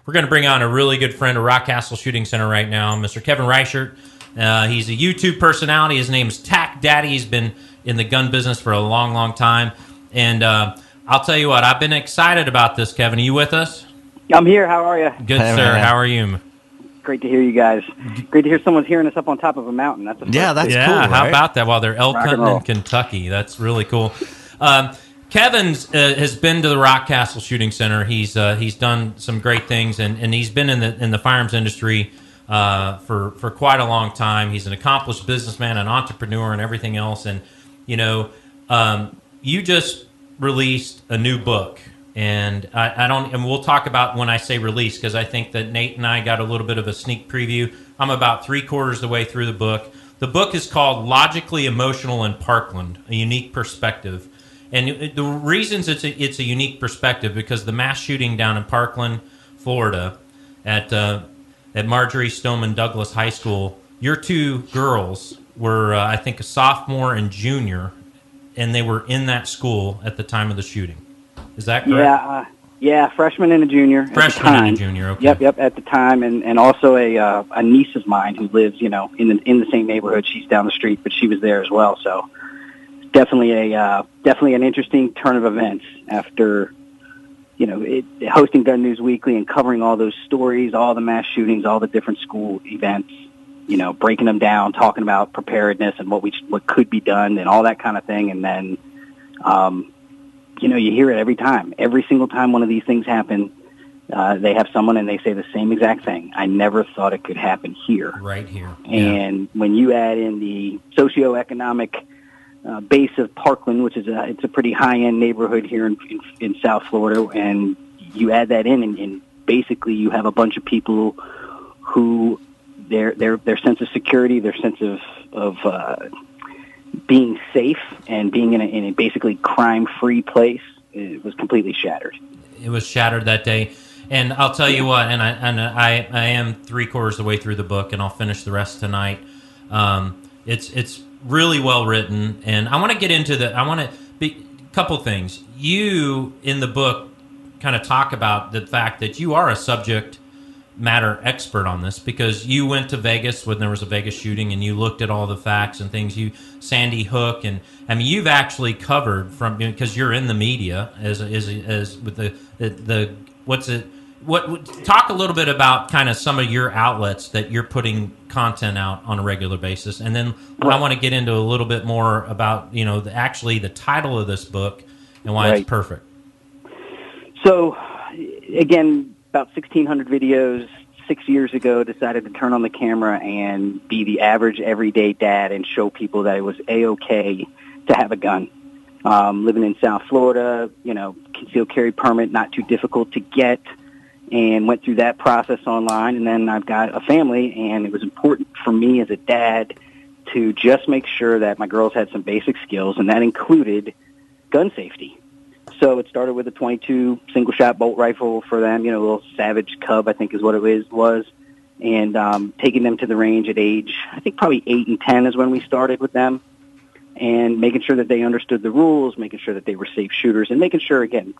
We're going to bring on a really good friend of Rockcastle Shooting Center right now, Mr. Kevin Reichard. He's a YouTube personality. His name's TacDaddy. He's been in the gun business for a long, long time. And I'll tell you what, I've been excited about this, Kevin. Are you with us? I'm here. How are you? Good, sir. Man. How are you? Great to hear you guys. Great to hear someone's hearing us up on top of a mountain. That's That's cool, How right? about that? While they're elk Rock and hunting roll. in Kentucky. That's really cool. Kevin's has been to the Rockcastle Shooting Center. He's done some great things, and he's been in the firearms industry for quite a long time. He's an accomplished businessman, an entrepreneur, and everything else. And you just released a new book, and and we'll talk about when I say release, because I think that Nate and I got a little bit of a sneak preview. I'm about 3/4 of the way through the book. The book is called Logically Emotional in Parkland: A Unique Perspective. And the reasons it's a unique perspective, because the mass shooting down in Parkland, Florida, at Marjorie Stoneman Douglas High School, your two girls were, I think, a sophomore and junior, and they were in that school at the time of the shooting. Is that correct? Yeah, freshman and a junior. Freshman and a junior. Okay. Yep, at the time, and also a niece of mine who lives, in the same neighborhood. She's down the street, but she was there as well. So definitely an interesting turn of events after, hosting Gun News Weekly and covering all those stories, all the mass shootings, all the different school events, breaking them down, talking about preparedness and what could be done and all that kind of thing. And then, you hear it every time. Every single time one of these things happen, they have someone and they say the same exact thing. I never thought it could happen here. Right here. And when you add in the socioeconomic base of Parkland, which is it's a pretty high-end neighborhood here in South Florida, and you add that in, and basically you have a bunch of people who their sense of security, their sense of being safe and being in a basically crime-free place, it was completely shattered. It was shattered that day. And I'll tell you what, and I am 3/4 of the way through the book, and I'll finish the rest tonight. It's really well written, and I want to get into a couple things. You in the book kind of talk about the fact that you are a subject matter expert on this, because you went to Vegas when there was a Vegas shooting, and you looked at all the facts and things. Sandy Hook, and I mean, you've actually covered because you're in the media as with the what's it. Talk a little bit about kind of some of your outlets that you're putting content out on a regular basis, and then I want to get into a little bit more about actually the title of this book and why it's perfect. So, again, about 1,600 videos. 6 years ago, decided to turn on the camera and be the average everyday dad and show people that it was A-okay to have a gun. Living in South Florida, concealed carry permit, not too difficult to get. And went through that process online, and then I've got a family, and it was important for me as a dad to just make sure that my girls had some basic skills, and that included gun safety. So it started with a .22 single-shot bolt rifle for them, a little Savage Cub, I think is what it was, and taking them to the range at age, I think probably 8 and 10 is when we started with them, and making sure that they understood the rules, making sure that they were safe shooters, and making sure, again,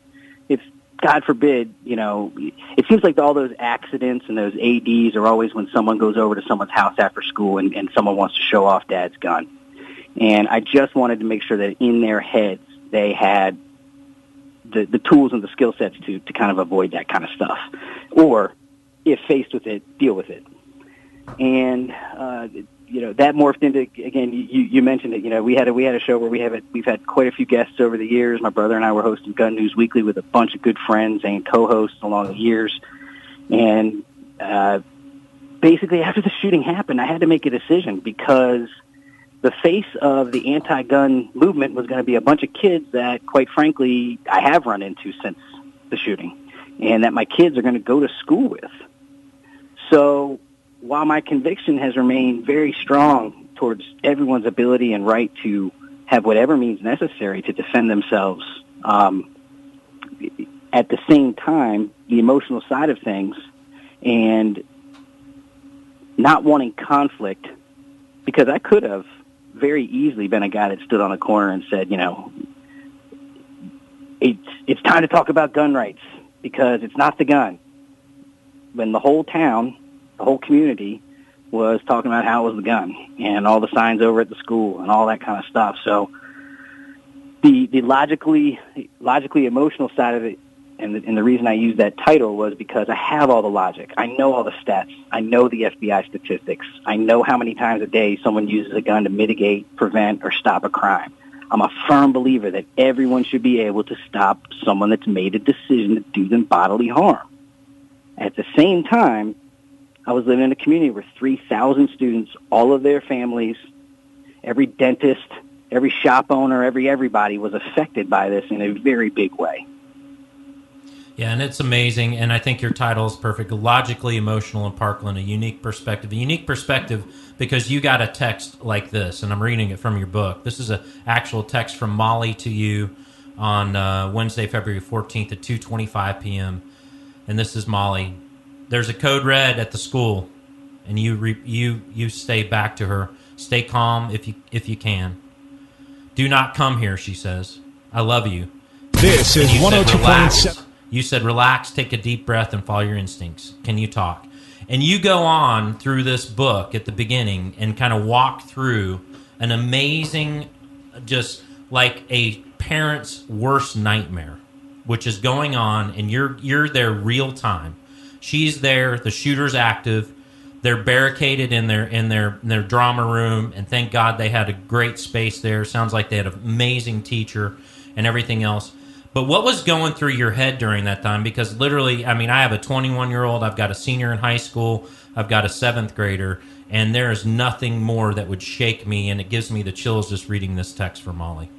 if God forbid, it seems like all those accidents and those ADs are always when someone goes over to someone's house after school and someone wants to show off dad's gun. And I just wanted to make sure that in their heads they had the tools and the skill sets to kind of avoid that kind of stuff. Or, if faced with it, deal with it. And, that morphed into, again, you mentioned it, we had a show where we've had quite a few guests over the years. My brother and I were hosting Gun News Weekly with a bunch of good friends and co-hosts along the years. And basically after the shooting happened, I had to make a decision, because the face of the anti-gun movement was going to be a bunch of kids that, quite frankly, I have run into since the shooting, and that my kids are going to go to school with. So while my conviction has remained very strong towards everyone's ability and right to have whatever means necessary to defend themselves, at the same time, the emotional side of things and not wanting conflict, because I could have very easily been a guy that stood on a corner and said, it's time to talk about gun rights because it's not the gun. when the whole town, the whole community was talking about how it was the gun and all the signs over at the school and all that kind of stuff. So the logically emotional side of it, and the reason I used that title was because I have all the logic. I know all the stats. I know the FBI statistics. I know how many times a day someone uses a gun to mitigate, prevent, or stop a crime. I'm a firm believer that everyone should be able to stop someone that's made a decision to do them bodily harm. At the same time, I was living in a community where 3,000 students, all of their families, every dentist, every shop owner, everybody was affected by this in a very big way. Yeah, and it's amazing, and I think your title is perfect. Logically emotional in Parkland, a unique perspective. A unique perspective because you got a text like this, and I'm reading it from your book. This is an actual text from Molly to you on Wednesday, February 14th at 2:25 p.m., and this is Molly. There's a code red at the school, and you say back to her, stay calm if you can. Do not come here, she says. I love you. This is 102.7. You said, relax, take a deep breath, and follow your instincts. Can you talk? And you go on through this book at the beginning and kind of walk through an amazing, just like a parent's worst nightmare, which is going on, and you're there real time. She's there. The shooter's active. They're barricaded in their drama room, and thank God they had a great space there. Sounds like they had an amazing teacher and everything else. But what was going through your head during that time? Because literally, I mean, I have a 21-year-old, I've got a senior in high school, I've got a 7th grader, and there is nothing more that would shake me, and it gives me the chills just reading this text from Molly.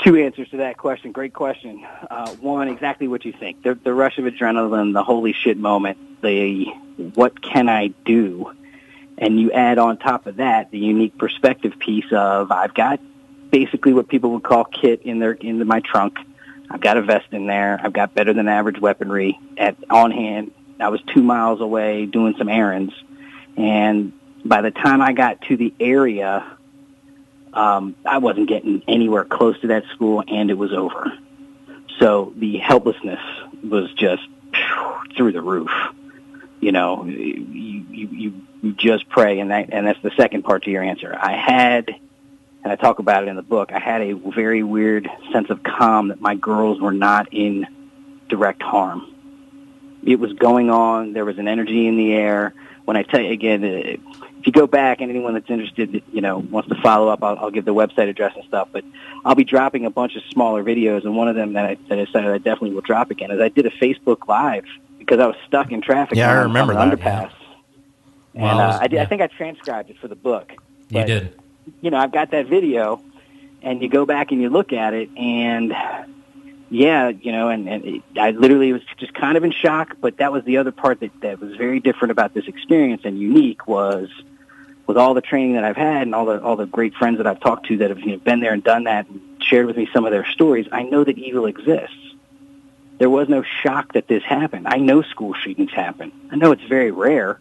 2 answers to that question. Great question. One, exactly what you think. The rush of adrenaline, the holy shit moment, the what can I do? And you add on top of that the unique perspective piece of I've got basically what people would call kit in my trunk. I've got a vest in there. I've got better than average weaponry on hand. I was 2 miles away doing some errands. And by the time I got to the area, I wasn't getting anywhere close to that school, and it was over. So the helplessness was just through the roof. You know, you just pray, and that's the second part to your answer. I had, and I talk about it in the book, I had a very weird sense of calm that my girls were not in direct harm. It was going on. There was an energy in the air. When I tell you, again, if you go back, and anyone that's interested, you know, wants to follow up, I'll give the website address and stuff, but I'll be dropping a bunch of smaller videos, and one of them that I decided I definitely will drop again is I did a Facebook Live because I was stuck in traffic. Yeah, I remember on the that. underpass. Yeah. And Well, I think I transcribed it for the book. You But, did. You know, I've got that video, and you go back and you look at it, and yeah, you know, I literally was just kind of in shock, but that was the other part that was very different about this experience and unique was with all the training that I've had and all the great friends that I've talked to that have been there and done that and shared with me some of their stories, I know that evil exists. There was no shock that this happened. I know school shootings happen. I know it's very rare,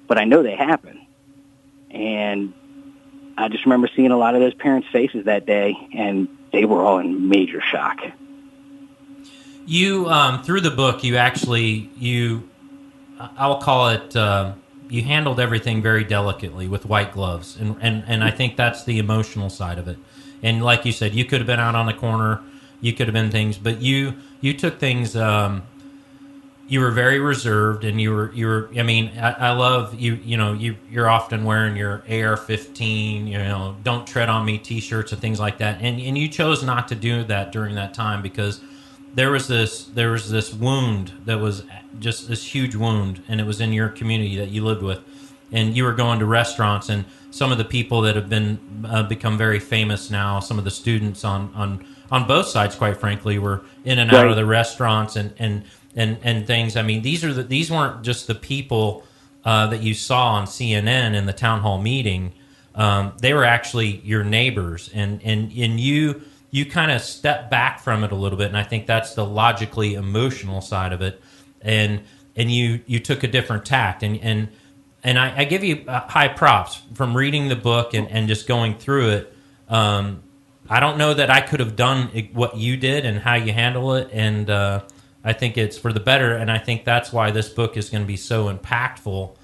but I know they happen. And I just remember seeing a lot of those parents' faces that day, and they were all in major shock. You, through the book, I'll call it, you handled everything very delicately with white gloves. And I think that's the emotional side of it. And like you said, you could have been out on the corner, you could have been things, but you took things, you were very reserved, and you were, I mean, I love you're often wearing your AR-15, don't tread on me t-shirts and things like that. And you chose not to do that during that time because there was this wound that was just this huge wound, and it was in your community that you lived with, and you were going to restaurants, and some of the people that have become very famous now, some of the students on both sides, quite frankly, were in and out of the restaurants and things. I mean, these weren't just the people that you saw on CNN in the town hall meeting. They were actually your neighbors, and you kind of stepped back from it a little bit, and I think that's the logically emotional side of it, and you took a different tact, and I give you high props from reading the book and just going through it. I don't know that I could have done what you did and how you handle it, and I think it's for the better, and I think that's why this book is going to be so impactful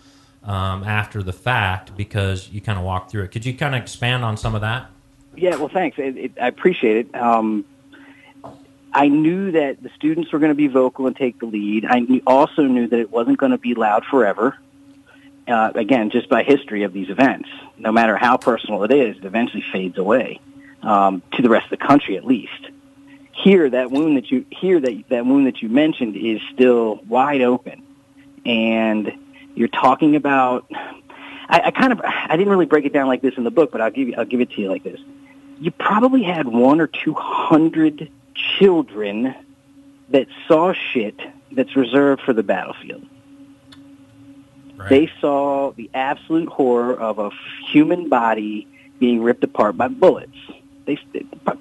after the fact, because you kind of walk through it. Could you kind of expand on some of that? Yeah, well, thanks. I appreciate it. I knew that the students were going to be vocal and take the lead. I also knew that it wasn't going to be loud forever. Again, just by history of these events, no matter how personal it is, it eventually fades away, to the rest of the country at least. Here, that wound that you mentioned is still wide open, and you're talking about. I didn't really break it down like this in the book, but I'll give it to you like this. You probably had 100 or 200 children that saw shit that's reserved for the battlefield. Right. They saw the absolute horror of a human body being ripped apart by bullets. A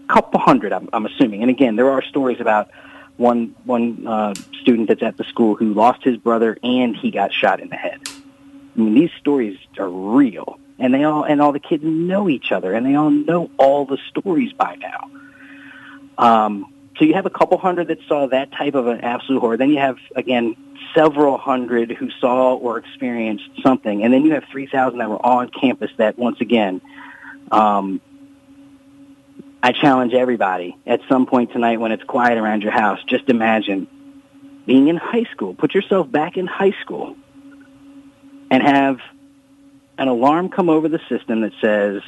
couple hundred, I'm assuming. And again, there are stories about one student that's at the school who lost his brother and he got shot in the head. I mean, these stories are real, and all the kids know each other, and they all know all the stories by now. So you have a couple hundred that saw that type of an absolute horror. Then you have, again, several hundred who saw or experienced something. And then you have 3,000 that were on campus that, once again, I challenge everybody at some point tonight when it's quiet around your house, just imagine being in high school. Put yourself back in high school and have an alarm come over the system that says,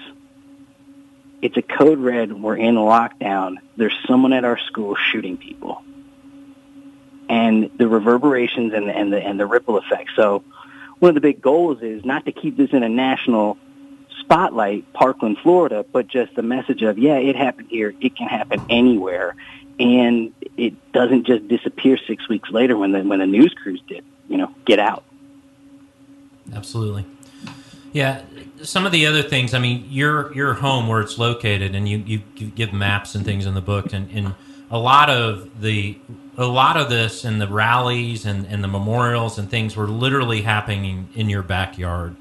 it's a code red, we're in lockdown, there's someone at our school shooting people. And the reverberations and the ripple effect. So one of the big goals is not to keep this in a national spotlight, Parkland, Florida, but just the message of, yeah, it happened here, it can happen anywhere, and it doesn't just disappear 6 weeks later when the news crews get out. Absolutely. Yeah, some of the other things, I mean, your home where it's located, and you give maps and things in the book, and a lot of this and the rallies and the memorials and things were literally happening in your backyard.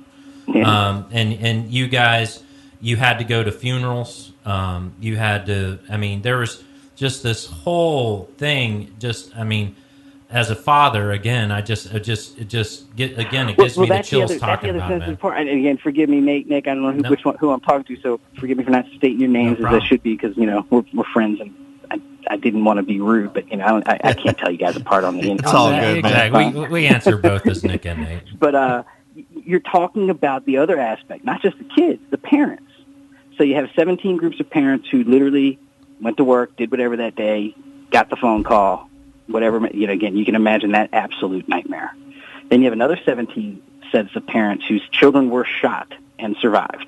Yeah. And you guys, you had to go to funerals. You had to, I mean, there was just this whole thing. Just, I mean, as a father, again, it gives me the chills talking about it. And again, forgive me, Nick. I don't know who I'm talking to, so forgive me for not stating your names as I should be, because we're friends, and I didn't want to be rude, but I can't tell you guys apart on the internet. It's all good, exactly. We answer both as Nick and Nate. But you're talking about the other aspect, not just the kids, the parents. So you have 17 groups of parents who literally went to work, did whatever that day, got the phone call, whatever. Again, you can imagine that absolute nightmare. Then you have another 17 sets of parents whose children were shot and survived.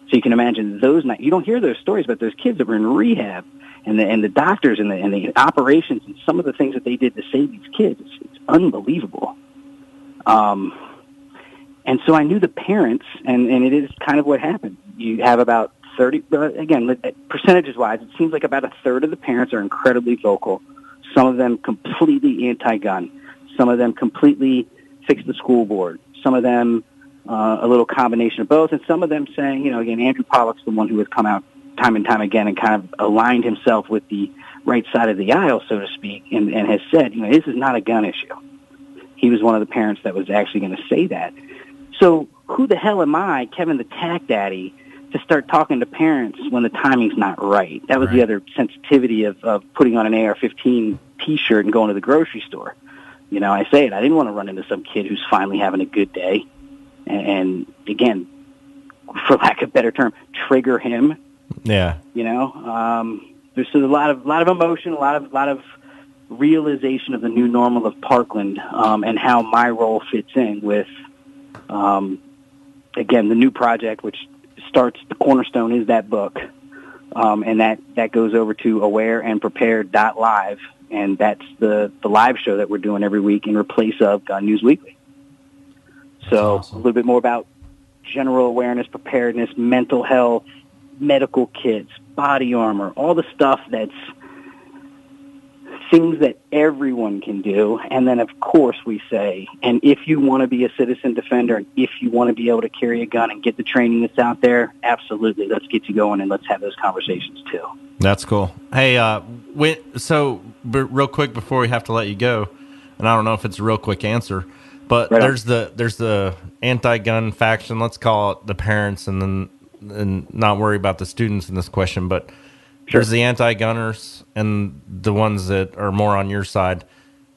So you can imagine those nights. You don't hear those stories about those kids that were in rehab, and the doctors and the operations and some of the things that they did to save these kids. It's unbelievable. And so I knew the parents, and it is kind of what happened. You have about 30, again, percentages-wise, it seems like about a third of the parents are incredibly vocal. Some of them completely anti-gun. Some of them completely fix the school board. Some of them a little combination of both. And some of them saying, again, Andrew Pollock's the one who has come out time and time again and kind of aligned himself with the right side of the aisle, so to speak, and has said, this is not a gun issue. He was one of the parents that was actually going to say that. So who the hell am I, Kevin the TacDaddy, to start talking to parents when the timing's not right? That was right. The other sensitivity of putting on an AR-15 T-shirt and going to the grocery store. I say it. I didn't want to run into some kid who's finally having a good day, and again, for lack of a better term, trigger him. Yeah. There's a lot of emotion, a lot of realization of the new normal of Parkland, and how my role fits in with, again, the new project, which starts, the cornerstone is that book, and that goes over to awareandprepared.live, and that's the live show that we're doing every week in replace of Gun News Weekly. So awesome. A little bit more about general awareness, preparedness, mental health, medical kits, body armor, all the stuff that's things that everyone can do. And then, of course, we say, and if you want to be a citizen defender, and if you want to be able to carry a gun and get the training that's out there, absolutely, let's get you going and let's have those conversations too. That's cool. Hey, so real quick before we have to let you go, and I don't know if it's a real quick answer, but Right there's the anti-gun faction. Let's call it the parents, and not worry about the students in this question. But there's the anti-gunners and the ones that are more on your side.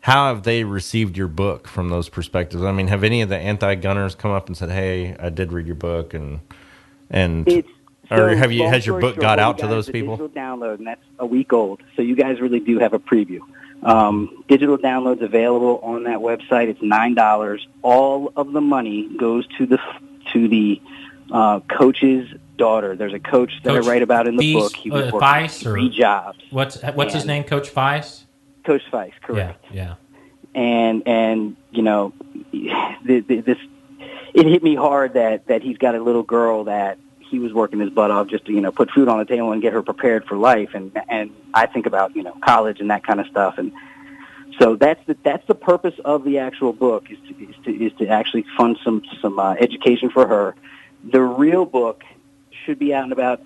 How have they received your book from those perspectives? I mean, have any of the anti-gunners come up and said, "Hey, I did read your book," has your book got out to those people? Digital download, and that's a week old, so you guys really do have a preview. Digital download's available on that website. It's $9. All of the money goes to the coach's daughter. There's a coach that I write about in the book. He was working 3 jobs. What's his name? Coach Feist? Coach Feist, correct. Yeah. And you know, it hit me hard that he's got a little girl that he was working his butt off just to, you know, put food on the table and get her prepared for life. And I think about, you know, college and that kind of stuff. And so that's the purpose of the actual book is to actually fund some education for her. The real book should be out in about,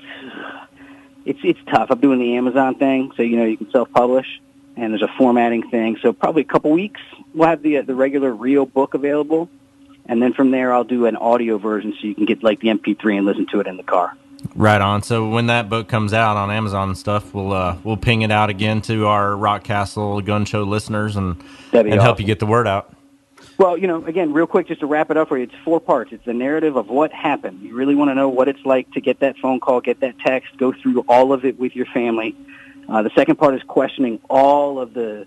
it's tough. I'm doing the Amazon thing, so, you know, you can self-publish, and there's a formatting thing. So probably a couple weeks we'll have the regular real book available. And then from there, I'll do an audio version so you can get like the MP3 and listen to it in the car. Right on. So when that book comes out on Amazon and stuff, we'll ping it out again to our Rock Castle Gun Show listeners and help you get the word out. Well, you know, again, real quick, just to wrap it up for you, it's 4 parts. It's the narrative of what happened. You really want to know what it's like to get that phone call, get that text, go through all of it with your family. The second part is questioning all of the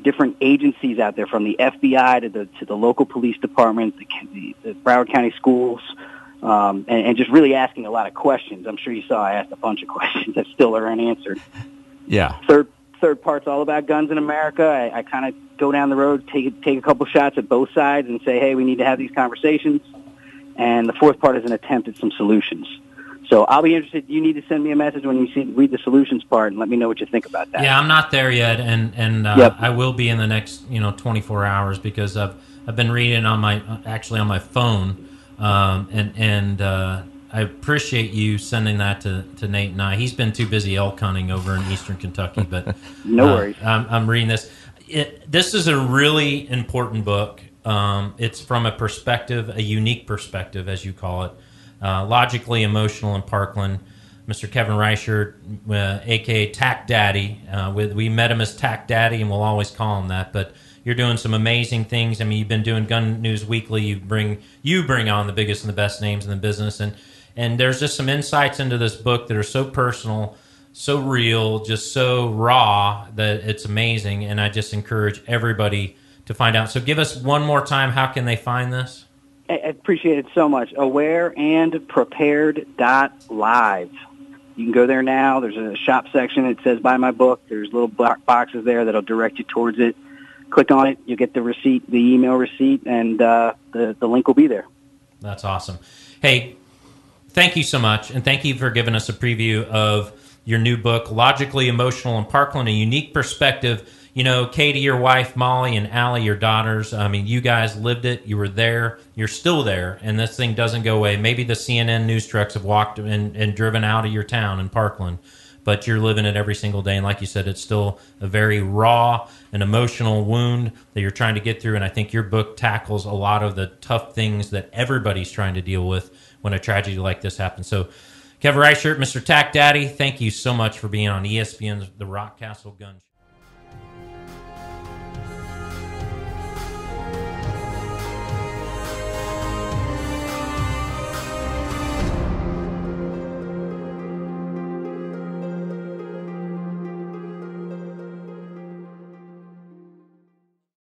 different agencies out there, from the FBI to the local police department, the Broward County schools, and just really asking a lot of questions. I'm sure you saw I asked a bunch of questions that still are unanswered. Yeah. Third part's all about guns in America. I kind of go down the road, take a couple shots at both sides and say, hey, we need to have these conversations. And the fourth part is an attempt at some solutions. So I'll be interested. You need to send me a message when you read the solutions part and let me know what you think about that. Yeah, I'm not there yet, and Yep. I will be in the next 24 hours because I've been reading on my phone, and I appreciate you sending that to Nate and I. He's been too busy elk hunting over in eastern Kentucky, but no worries. I'm reading this. This is a really important book. It's from a unique perspective, as you call it. Logically Emotional in Parkland. Mr. Kevin Reichard, a.k.a. TacDaddy. We met him as TacDaddy, and we'll always call him that. But you're doing some amazing things. I mean, you've been doing Gun News Weekly. You bring on the biggest and the best names in the business. And there's just some insights into this book that are so personal, so real, just so raw that it's amazing. And I just encourage everybody to find out. So give us one more time, how can they find this? I appreciate it so much. awareandprepared.live. You can go there now. There's a shop section. It says buy my book. There's little black boxes there that'll direct you towards it. Click on it. You get the receipt, the email receipt, and the link will be there. That's awesome. Hey, thank you so much, and thank you for giving us a preview of your new book, Logically Emotional in Parkland, a unique perspective. You know, Katie, your wife, Molly, and Allie, your daughters, I mean, you guys lived it. You were there. You're still there, and this thing doesn't go away. Maybe the CNN news trucks have walked and driven out of your town in Parkland, but you're living it every single day. And like you said, it's still a very raw and emotional wound that you're trying to get through, and I think your book tackles a lot of the tough things that everybody's trying to deal with when a tragedy like this happens. So, Kevin Reichard, Mr. TacDaddy, thank you so much for being on ESPN's The Rock Castle Gun Show.